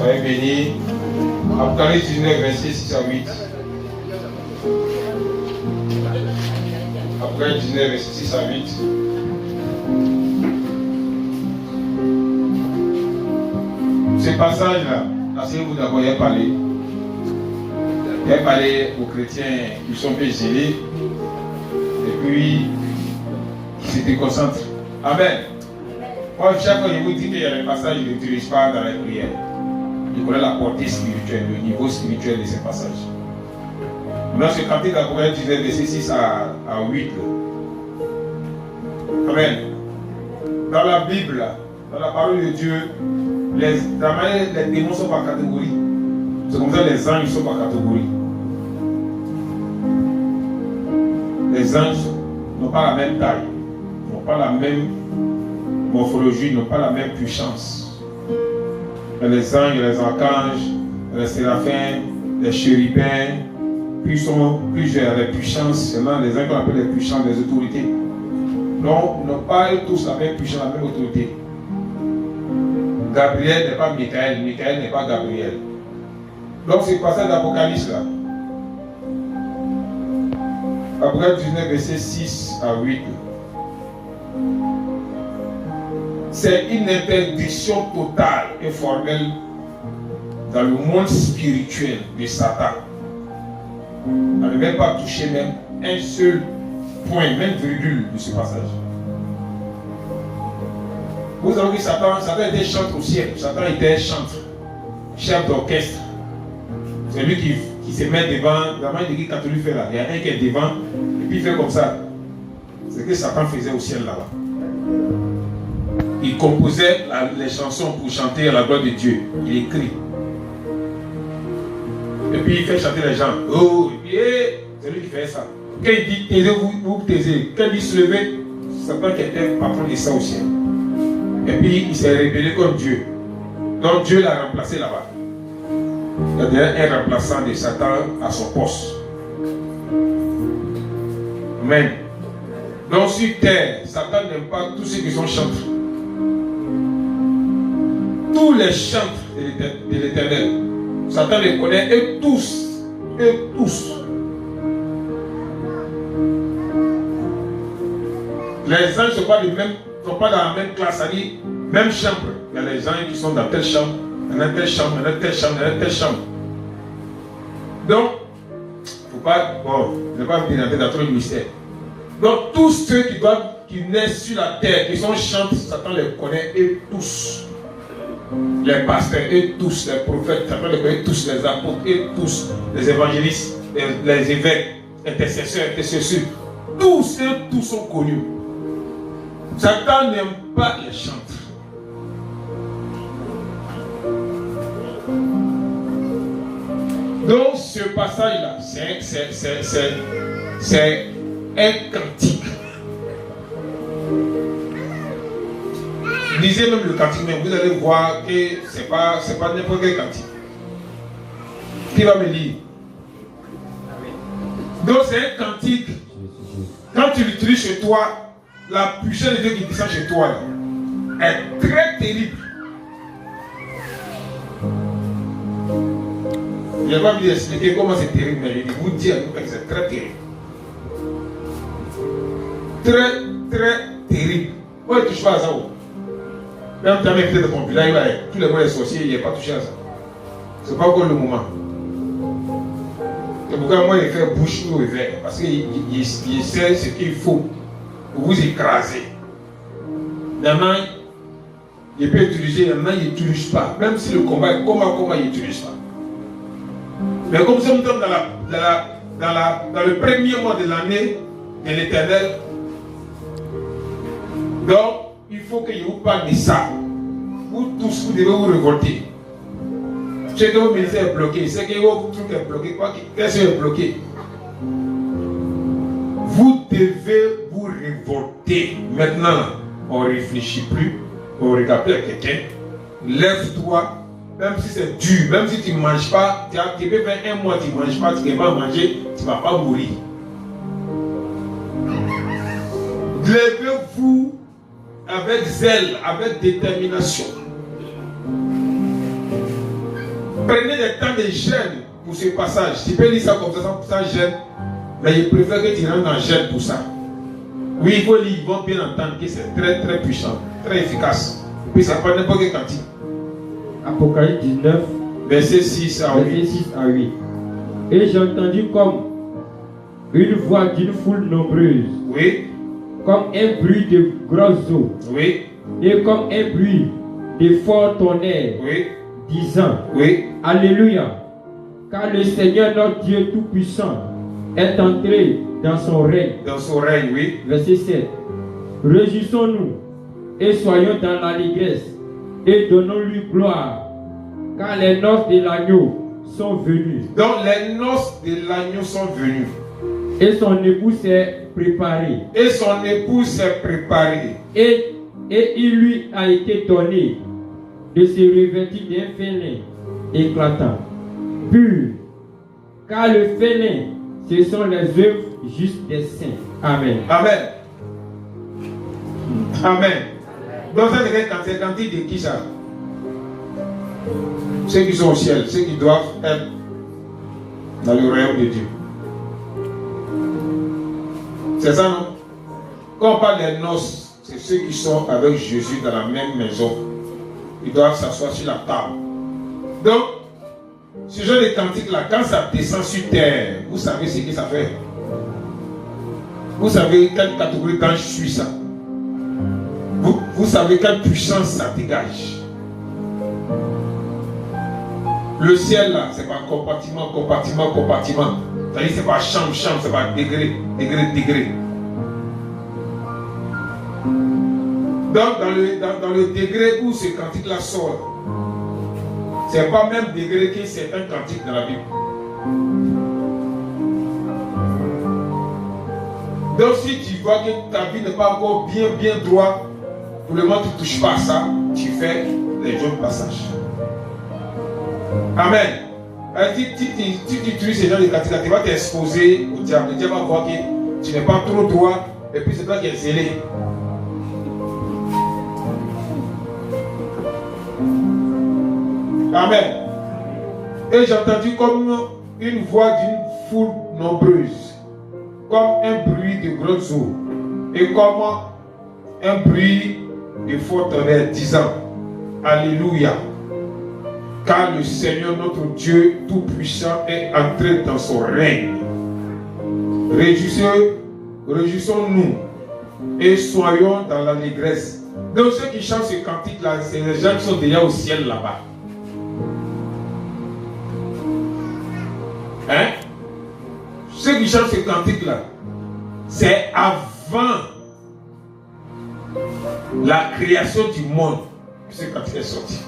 Soyez bénis. Apocalypse 19, verset 6 à 8. Apocalypse 19, verset 6 à 8. Ce passage-là, parce que vous d'abord y avez parlé. Il a parlé aux chrétiens qui sont peu zélés et puis qui se déconcentrent. Amen. Moi, chaque fois que je vous dis qu'il y a des passages, je ne l'utilise pas dans la prière. Je connais la portée spirituelle, le niveau spirituel de ces passages. Maintenant, ce cantique d'Apocalypse 19, verset 6 à 8. Amen. Dans la Bible, dans la parole de Dieu, les démons sont par catégorie. C'est comme ça que les anges sont par catégorie. Les anges n'ont pas la même taille, n'ont pas la même morphologie, n'ont pas la même puissance. Les anges, les archanges, les séraphins, les chérubins, puis sont plusieurs, les puissances, seulement les anges qu'on appelle les puissances, les autorités. Donc, n'ont pas tous la même puissance, la même autorité. Gabriel n'est pas Michael, Michael n'est pas Gabriel. Donc, c'est le passage d'Apocalypse là. Apocalypse 19, verset 6 à 8. C'est une interdiction totale et formelle dans le monde spirituel de Satan. On ne va pas toucher même un seul point, même virgule de ce passage. Vous avez vu Satan était chantre au ciel. Satan était chantre, chef d'orchestre. C'est lui qui se met devant. La main de qui catholique fait là. Il y a un qui est devant et puis il fait comme ça. C'est ce que Satan faisait au ciel là-bas. Il composait les chansons pour chanter à la gloire de Dieu. Il écrit. Et puis il fait chanter les gens. Oh, et puis c'est lui qui fait ça. Quand il dit taisez-vous, vous taisez. Quand il dit se lever, Satan qui était patron de ça au ciel. Et puis il s'est révélé comme Dieu. Donc Dieu l'a remplacé là-bas. Il y a un remplaçant de Satan à son poste. Amen. Donc sur terre, Satan n'aime pas tous ceux qui sont chantres. Tous les chantres de l'Éternel, Satan les connaît, et tous. Les anges ne sont pas dans la même classe, c'est-à-dire même chambre. Il y a les anges qui sont dans telle chambre, il y en a telle chambre, il y en a telle chambre, il y en a telle chambre. Donc, il ne faut pas, ne pas pénétrer dans trop de mystère. Donc, tous ceux qui naissent sur la terre, qui sont chantres, Satan les connaît, et tous. Les pasteurs, et tous, les prophètes, Satan les connaît, tous, les apôtres, et tous, les évangélistes, les évêques, intercesseurs, tous et tous sont connus. Satan n'aime pas les chantres. Donc ce passage-là, c'est un cantique. Lisez même le cantique, mais vous allez voir que c'est pas n'importe quel cantique. Qui va me lire? Donc c'est un cantique. Quand tu l'utilises chez toi, la puissance de Dieu qui descend chez toi là, est très terrible. Je ne vais pas vous expliquer comment c'est terrible, mais je vais vous dire que c'est très terrible. Très terrible. Moi, je ne touche pas à ça. Même tu as même fait de ton village, tous les mois les sorciers, il n'est pas touché à ça. Ce n'est pas encore le moment. C'est pourquoi moi, il fait bouche ouverte. Parce qu'il sait ce qu'il faut pour vous écraser. Maintenant, il peut utiliser, maintenant, il n'utilise pas. Même si le combat est comment il n'utilise pas. Mais comme nous sommes dans le premier mois de l'année de l'Éternel, donc il faut que je vous parle de ça. Vous tous, vous devez vous révolter. Ce que vos ministères est bloqué, ce que votre truc est bloqué, qu'est-ce qui est bloqué? Vous devez vous révolter. Maintenant, on ne réfléchit plus, on regarde plus à quelqu'un. Lève-toi. Même si c'est dur, même si tu ne manges pas, tu peux faire un mois, tu ne manges pas, tu ne vas pas manger, tu ne vas pas mourir. Levez-vous avec zèle, avec détermination. Prenez des temps de jeûne pour ce passage. Tu peux lire ça comme ça, sans jeûne. Mais je préfère que tu rentres en jeûne pour ça. Oui, il faut lire, ils vont bien entendre que c'est très très puissant, très efficace. Puis ça prend n'importe quel cantique. Apocalypse 19, verset 6 à 8. verset 6 à 8. Et j'ai entendu comme une voix d'une foule nombreuse, Oui, comme un bruit de grosses eaux, oui, et comme un bruit de fort tonnerre, oui, disant, oui. Alléluia, car le Seigneur notre Dieu Tout-Puissant est entré dans son règne. Dans son règne, oui. Verset 7. Réjouissons-nous et soyons dans l'allégresse et donnons-lui gloire, car les noces de l'agneau sont venues. Donc les noces de l'agneau sont venues. Et son époux s'est préparé. Et son épouse s'est préparée. Et il lui a été donné de se revêtir d'un fin lin éclatant, pur, car le fin lin, ce sont les œuvres justes des saints. Amen. Amen. Amen. Donc ça c'est quand il dit qui ça? Ceux qui sont au ciel, ceux qui doivent être dans le royaume de Dieu. C'est ça, non? Quand on parle des noces, c'est ceux qui sont avec Jésus dans la même maison. Ils doivent s'asseoir sur la table. Donc, ce genre de cantique-là, quand ça descend sur terre, vous savez ce que ça fait. Vous savez quelle catégorie d'ange suit ça. Vous savez quelle puissance ça dégage. Le ciel là, c'est pas compartiment. C'est-à-dire c'est pas chambre, c'est pas degré. Donc dans le degré où ce cantique là sort, c'est pas même degré que c'est un cantique dans la Bible. Donc si tu vois que ta vie n'est pas encore bien droit, pour le moment tu ne touches pas à ça, tu fais les autres passages. Amen. Si tu utilises ces gens de cantique, tu vas t'exposer au diable. Le diable va voir que tu n'es pas trop droit et puis c'est toi qui es zélé. Amen. Et j'ai entendu comme une voix d'une foule nombreuse, comme un bruit de grosses eaux, et comme un bruit de fort tonnerre, disant Alléluia, car le Seigneur notre Dieu Tout-Puissant est entré dans son règne. Réjouissons-nous et soyons dans l'allégresse. Donc ceux qui chantent ce cantique-là, c'est les gens qui sont déjà au ciel là-bas. Hein? Ceux qui chantent ce cantique-là, c'est avant la création du monde que ce cantique est sorti.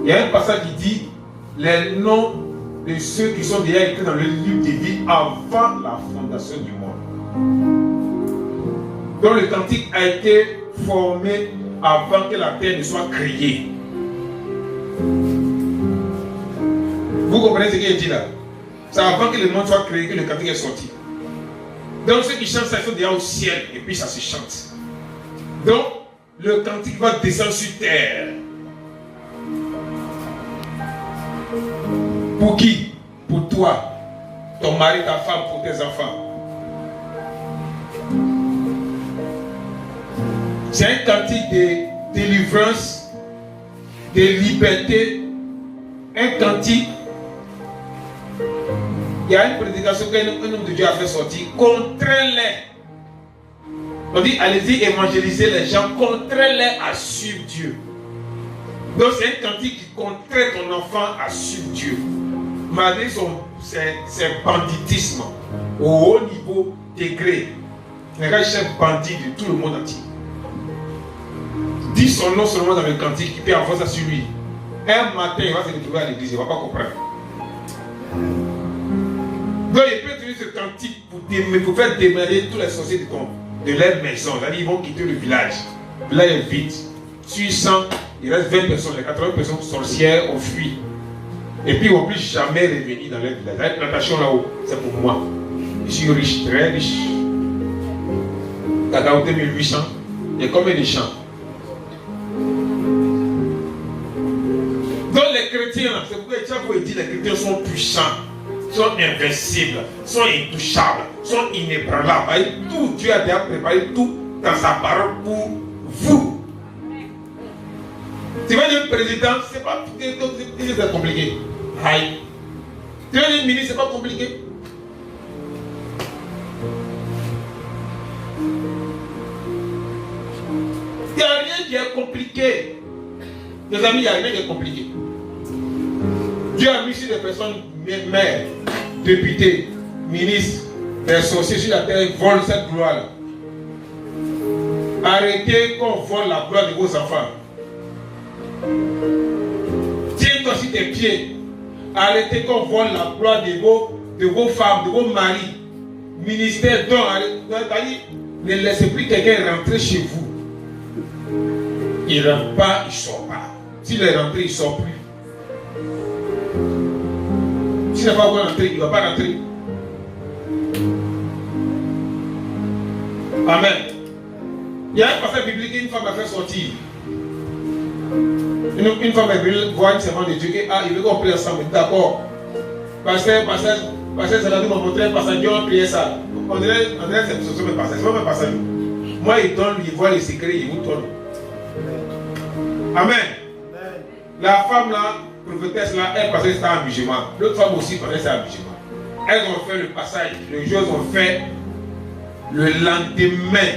Il y a un passage qui dit les noms de ceux qui sont déjà écrits dans le livre de vie avant la fondation du monde. Donc le cantique a été formé avant que la terre ne soit créée. Vous comprenez ce qu'il dit là? C'est avant que le monde soit créé que le cantique est sorti. Donc ceux qui chantent ça, ils sont déjà au ciel et puis ça se chante. Donc le cantique va descendre sur terre. Pour qui? Pour toi, ton mari, ta femme, pour tes enfants. C'est un cantique de délivrance, de liberté, un cantique. Il y a une prédication qu'un homme de Dieu a fait sortir. Contrains-les. On dit allez-y évangéliser les gens, contrains-les à suivre Dieu. Donc c'est un cantique qui contraint ton enfant à suivre Dieu. Malgré c'est banditisme au haut niveau degré. Les gars cherchent bandits de tout le monde entier. Dis son nom seulement dans le cantique, il peut avoir ça sur lui. Un matin, il va se retrouver à l'église, il ne va pas comprendre. Donc il peut utiliser ce cantique pour faire démarrer tous les sorciers de leur maison. C'est-à-dire ils vont quitter le village. Là il est vide. Sur 100, il reste 20 personnes. Les 80 personnes sorcières ont fui. Et puis ils ne vont plus jamais revenir dans leur village. La plantation là-haut, c'est pour moi. Je suis riche, très riche. Cacao 2800. Il y a combien de champs? chrétiens, c'est pourquoi Dieu dit que les chrétiens sont puissants, sont invincibles, sont intouchables, sont inébranlables. Tout, Dieu a déjà préparé tout dans sa parole pour vous. Tu vas dire président, c'est pas c'est compliqué. Aïe. Tu vas dire ministre, c'est pas compliqué. Il n'y a rien qui est compliqué. Mes amis, il n'y a rien qui est compliqué. Dieu a mis sur des personnes, maires, députés, ministres, des sorciers sur la terre, volent cette gloire-là. Arrêtez qu'on vole la gloire de vos enfants. Tiens-toi sur tes pieds. Arrêtez qu'on vole la gloire de vos femmes, de vos maris. Ministère d'or. Ne laissez plus quelqu'un rentrer chez vous. Il ne rentre pas, il ne sort pas. S'il est rentré, il ne sort plus. S'il n'a pas rentrer, il ne va pas rentrer. Amen. Il y a un passage biblique qu'une femme a fait sortir. Une femme est venue voir une servante de Dieu et il veut qu'on prie ensemble. D'accord. Pasteur, ça m'a montré un passage, Dieu a prié ça. On dirait c'est ce passage. C'est pas un passage. Moi, il donne, il voit les secrets, il vous donne. Amen. La femme là, prophétesse là, elle passait ça en musulman. L'autre femme aussi passait ça en musulman. Elles ont fait le passage. Les choses ont fait le lendemain.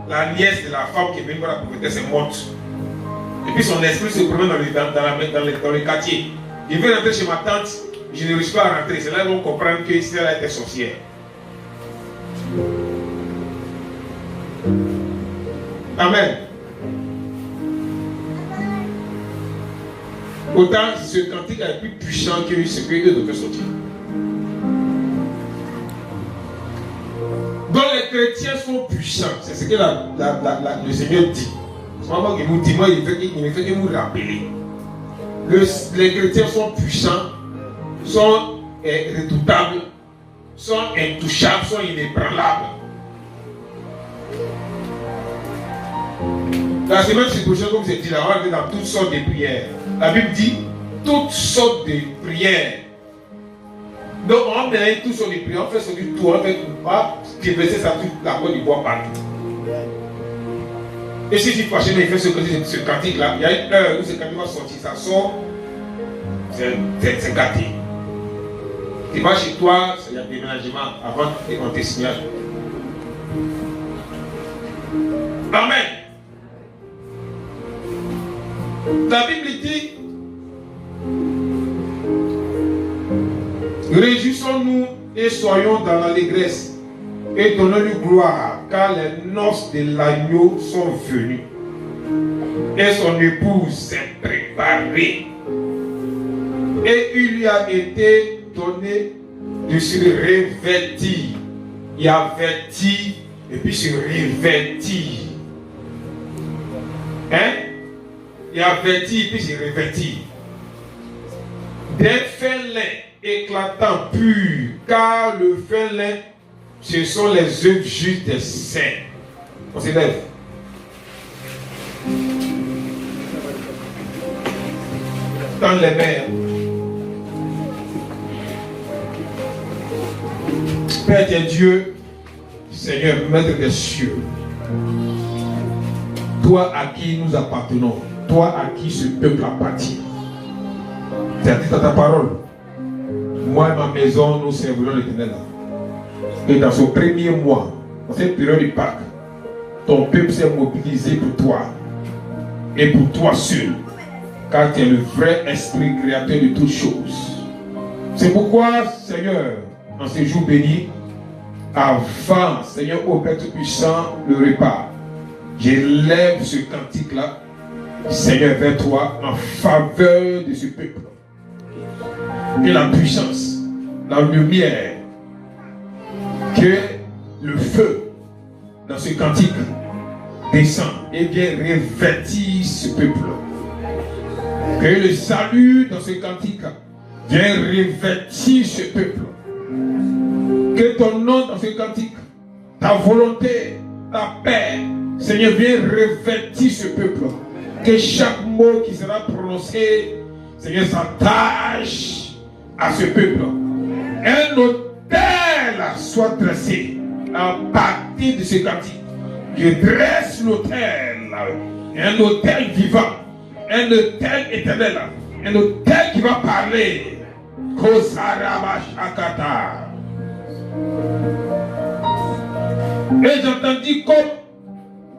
La nièce de la femme qui est venue voir la prophétesse est morte. Et puis son esprit se promène dans le quartier. Il veut rentrer chez ma tante, je ne réussis pas à rentrer. C'est là qu'ils vont comprendre que si elle était sorcière. Amen. Autant ce cantique est plus puissant que ce que eux devaient sortir. Donc les chrétiens sont puissants. C'est ce que le Seigneur dit. C'est pas moi qui vous dis, moi il me fait que vous rappeler. Les chrétiens sont puissants, sont redoutables, sont intouchables, sont inébranlables. La semaine prochaine, comme j'ai dit là, on va aller dans toutes sortes de prières. La Bible dit toutes sortes de prières. Donc on met toutes sortes de prières, on fait sortir tout, on fait déverser ça toute la Côte d'Ivoire partout. Et si tu fâché, il fait ce cantique-là, il y a une heure où ce cantique va sortir, ça sort, c'est gâté. Tu vas chez toi, il y a un déménagement avant qu'on te signale. Amen. La Bible dit, réjouissons-nous et soyons dans l'allégresse et donnons-lui gloire, car les noces de l'agneau sont venues et son épouse s'est préparée. Et il lui a été donné de se revêtir. Il a vêti et puis se revêtir. Hein? Il a vêti et puis se revêtir. Des félins éclatants purs, car le félin, ce sont les œuvres justes des saints. On s'élève. Dans les mers. Père de Dieu, Seigneur, Maître des cieux, toi à qui nous appartenons, toi à qui ce peuple appartient. Tu as dit dans ta parole, moi et ma maison, nous servirons l'Éternel. Et dans ce premier mois, dans cette période du Pâques, ton peuple s'est mobilisé pour toi et pour toi seul, car tu es le vrai esprit créateur de toutes choses. C'est pourquoi, Seigneur, en ce jour béni, avant, Seigneur, au Père Tout-Puissant, le repas, j'élève ce cantique-là, Seigneur, vers toi, en faveur de ce peuple. Que la puissance, la lumière, que le feu dans ce cantique descend et vient revêtir ce peuple. Que le salut dans ce cantique vient revêtir ce peuple. Que ton nom dans ce cantique, ta volonté, ta paix, Seigneur, viens revêtir ce peuple. Que chaque mot qui sera prononcé Seigneur, s'attache à ce peuple. Un autel soit dressé à partir de ce cantique. Je dresse l'autel, un autel vivant, un autel éternel, un autel qui va parler. Kosaraba Shakata. Et j'entendis comme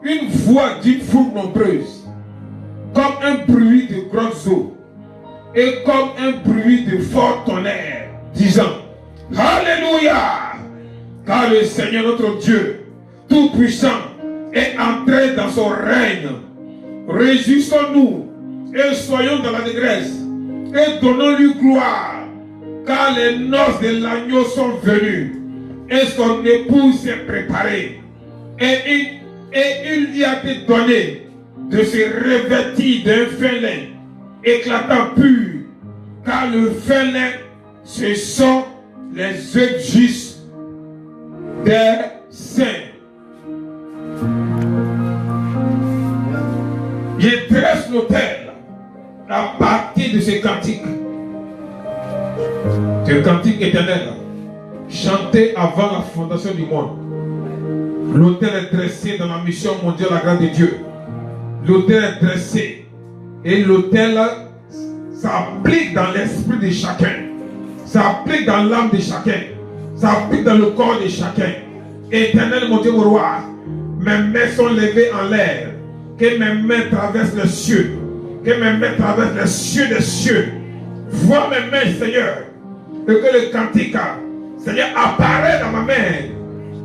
une voix d'une foule nombreuse, comme un bruit de grosses eaux, et comme un bruit de fort tonnerre, disant: Alléluia! Car le Seigneur notre Dieu, tout-puissant, est entré dans son règne. Réjouissons-nous et soyons dans la dégresse et donnons-lui gloire, car les noces de l'agneau sont venues et son épouse s'est préparée. Et il lui a été donné de se revêtir d'un fin lin éclatant pur, car le fin lin, ce sont les œuvres justes des saints. Je dresse l'autel à partir de ce cantique. Ce cantique éternel, chanté avant la fondation du monde. L'autel est dressé dans la mission mondiale, la grâce de Dieu. L'autel est dressé. Et l'autel s'applique dans l'esprit de chacun. S'applique dans l'âme de chacun. S'applique dans le corps de chacun. Éternel, mon Dieu, mon roi, mes mains sont levées en l'air. Que mes mains traversent les cieux. Que mes mains traversent les cieux des cieux. Vois mes mains, Seigneur. Et que le cantique, Seigneur, apparaît dans ma main.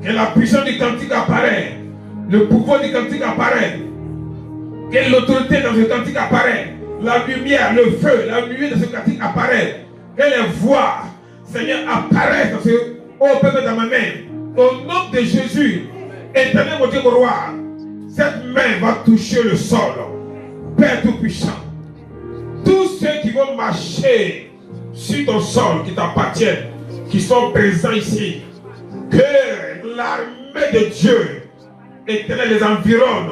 Que la puissance du cantique apparaît. Le pouvoir du cantique apparaît. Que l'autorité dans ce cantique apparaît. La lumière, le feu, la lumière de ce cantique apparaît. Que les voix, Seigneur, apparaissent dans ce peuple dans ma main. Au nom de Jésus, éternel mon Dieu, mon roi, cette main va toucher le sol. Père Tout-Puissant, tous ceux qui vont marcher sur ton sol, qui t'appartiennent, qui sont présents ici, que l'armée de Dieu, éternel, les environne.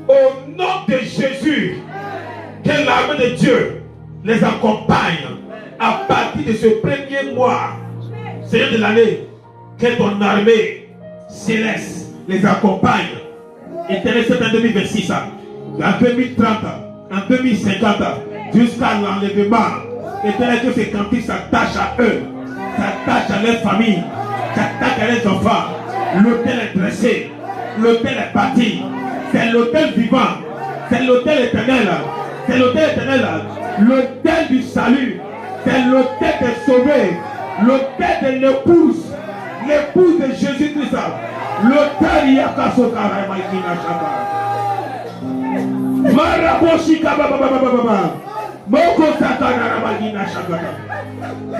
Au nom de Jésus, que l'armée de Dieu les accompagne à partir de ce premier mois, Seigneur de l'année, que ton armée céleste les accompagne. Éternel, c'est en 2026, en 2030, en 2050, jusqu'à l'enlèvement. Éternel, que ces cantiques s'attachent à eux, s'attachent à leur famille, s'attachent à leurs enfants. L'autel est dressé, l'autel est bâti. C'est l'autel vivant, c'est l'autel éternel, c'est l'autel éternel, l'autel du salut, c'est l'autel des sauvés, l'autel de l'épouse de Jésus-Christ, l'autel Yakasokara Maïkina Shaka. Maraboshika Baba. Moko Sakara Maïkina Shaka.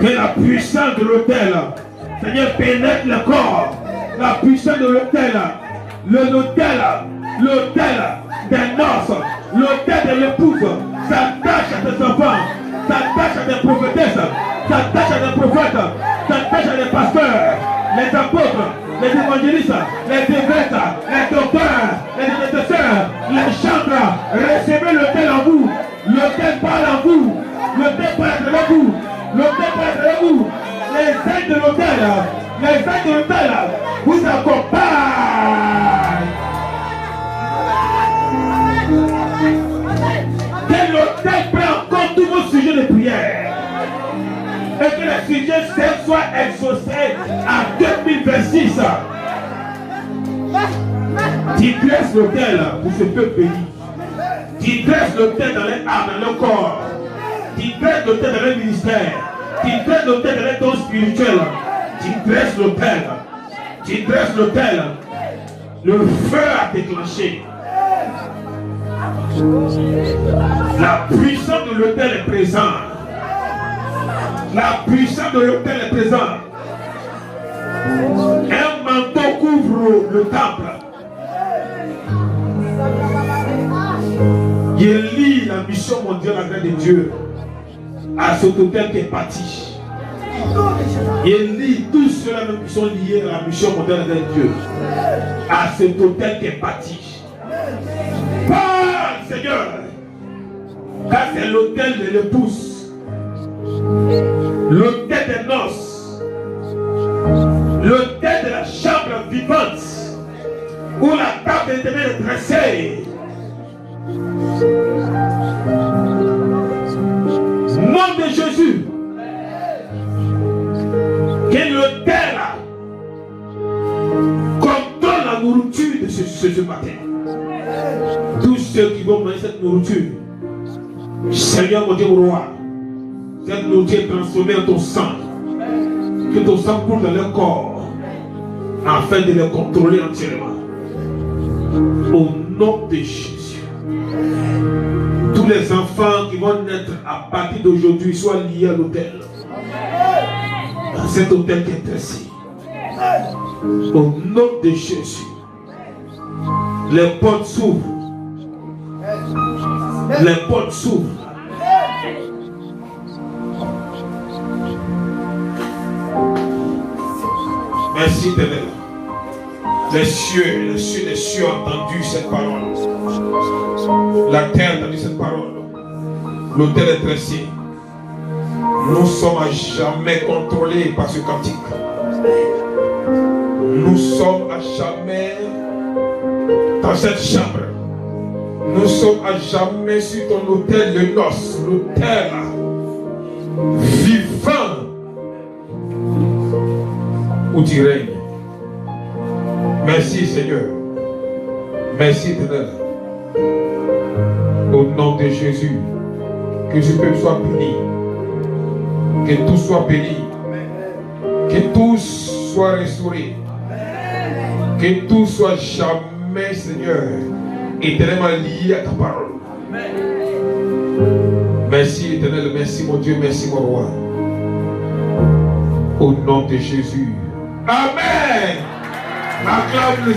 Que la puissance de l'autel, Seigneur, pénètre le corps, la puissance de l'autel, l'autel des noces, l'autel de l'épouse, s'attache à tes enfants, s'attache à des prophétesses, s'attache à des prophètes, s'attache à des pasteurs, les apôtres, les évangélistes, les évêques, les docteurs, les intercesseurs, les chantres. Recevez l'autel en vous, l'autel parle en vous, l'autel parle à travers vous, l'autel parle à travers vous. Les ailes de l'autel, vous accompagnent. Que l'autel prenne en compte tous vos sujets de prière. Et que les sujets soient exaucés à 2026. Tu dresses l'autel pour ce peuple béni. Tu dresses l'autel dans les âmes, dans le corps. Tu dresses l'autel dans le ministère. Tu dresses l'autel dans les dons spirituels. Tu dresses l'autel. Tu dresses l'autel. Le feu a déclenché. La puissance de l'autel est présente. La puissance de l'autel est présente. Un manteau couvre le temple. Je lis la mission mondiale, la grâce de Dieu, à cet autel qui est parti. Je lis tous ceux-là qui sont liés à la mission mondiale, la grâce de Dieu, à cet autel qui est parti. Parle, Seigneur. Car c'est l'autel de l'épouse, l'autel des noces, l'autel de la chambre vivante, où la table est dressée. Nom de Jésus, que l'autel contrôle la nourriture de ce matin. Tous ceux qui vont manger cette nourriture, Seigneur mon Dieu roi, cette nourriture est transformée en ton sang, que ton sang coule dans leur corps, afin de les contrôler entièrement. Au nom de Jésus, tous les enfants qui vont naître à partir d'aujourd'hui soient liés à l'autel. Dans cet autel qui est dressé. Au nom de Jésus, les portes s'ouvrent. Les portes s'ouvrent. Merci Éternel. Les cieux ont entendu cette parole. La terre a entendu cette parole. L'autel est dressé. Nous sommes à jamais contrôlés par ce cantique. Nous sommes à jamais dans cette chambre. Nous sommes à jamais sur ton autel de noces, l'autel vivant où tu règnes. Merci Seigneur. Merci Éternel. Au nom de Jésus, que ce peuple soit béni. Que tout soit béni. Que tout soit restauré. Que tout soit jamais, Seigneur, éternellement lié à ta parole. Merci Éternel, merci mon Dieu, merci mon roi. Au nom de Jésus. Amen. Acclame le